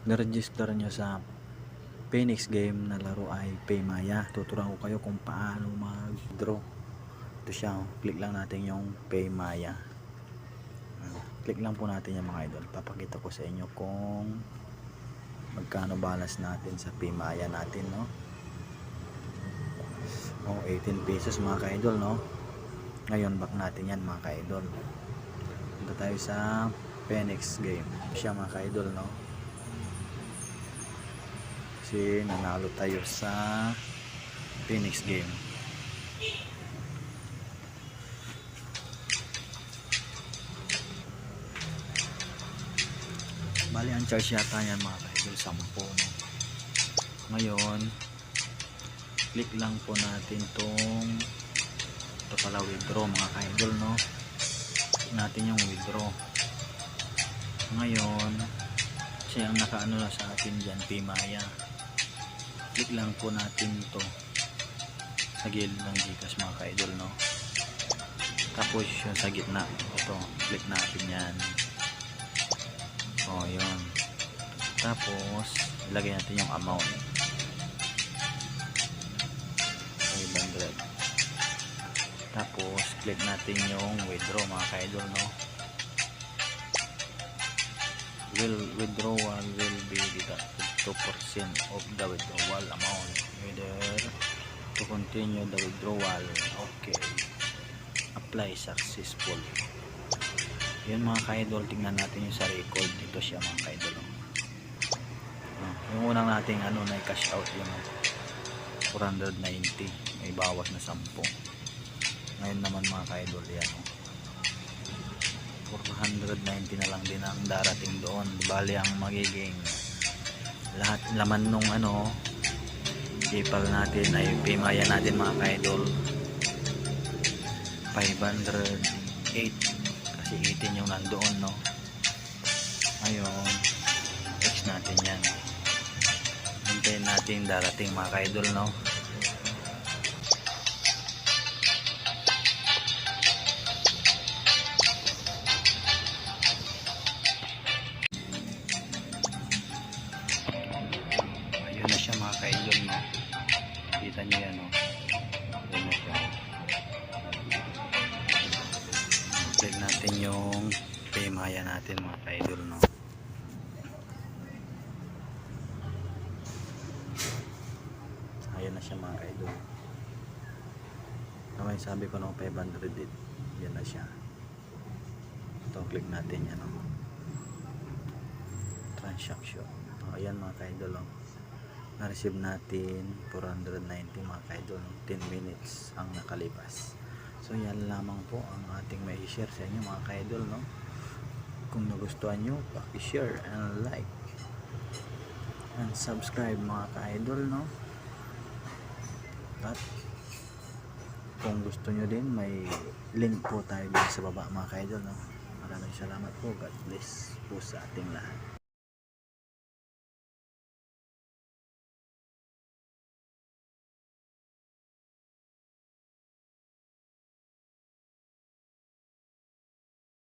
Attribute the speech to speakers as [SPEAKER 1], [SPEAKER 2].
[SPEAKER 1] na-register nyo sa Phoenix game na laro ay Paymaya. Tuturuan ko kayo kung paano mag-draw. Ito siya, click lang natin yung Paymaya. Click lang po natin yung mga idol. Papakita ko sa inyo kung magkano balance natin sa Paymaya natin, no? 18 pesos mga ka-idol, no? Ngayon back natin yan mga ka-idol. Punta tayo sa Phoenix game. Siya mga ka-idol, no? Kasi nanalo tayo sa Phoenix game. Bali ang charge yata yan mga ka-idol 10, no? Ngayon click lang po natin tong ito pala, withdraw mga ka-idol, no? Click natin yung withdraw. Ngayon siya ang nakaano na sa atin dyan, Paymaya. Click lang po natin to sa gilid ng Gcash mga ka-idol, no? Tapos yung sa gitna ito, click natin yan. Yun. Tapos ilagay natin yung amount 500. Tapos click natin yung withdraw mga ka-idol, no? Withdrawal will be deducted 2% of the withdrawal amount whether to continue the withdrawal. Okay, apply successful. Yun mga ka-idol, tingnan natin yung sa record. Ito siya mga ka-idol, yung unang nating na cash out yung 490, may bawas na 10. Ngayon naman mga ka-idol, yan 490 na lang din ang darating doon. Bali ang magiging lahat laman nung PayPal natin ay Paymaya natin mga ka-idol 508 kasi 18 yung nandoon, no? Ngayon X natin yan, hintayin natin darating mga ka-idol, no? Ayun na siya mga ka-idol, no? Kita nyo yan, no? Ayun na siya. Click natin yung Paymaya natin mga ka-idol, no? Ayun na siya mga ka-idol. Kamay sabi ko no, 500 dit. Yan na siya. Ito, click natin yan, no? Transaction. Ayan mga ka-idol, no? Na-receive natin 490 mga ka-idol, 10 minutes ang nakalipas. So yan lamang po ang ating may share sa inyo mga ka-idol, no? Kung nagustuhan nyo, paki-share and like and subscribe mga ka-idol, no? At kung gusto nyo din, may link po tayo dito sa baba mga ka-idol, no? Maraming salamat po. God bless po sa ating lahat.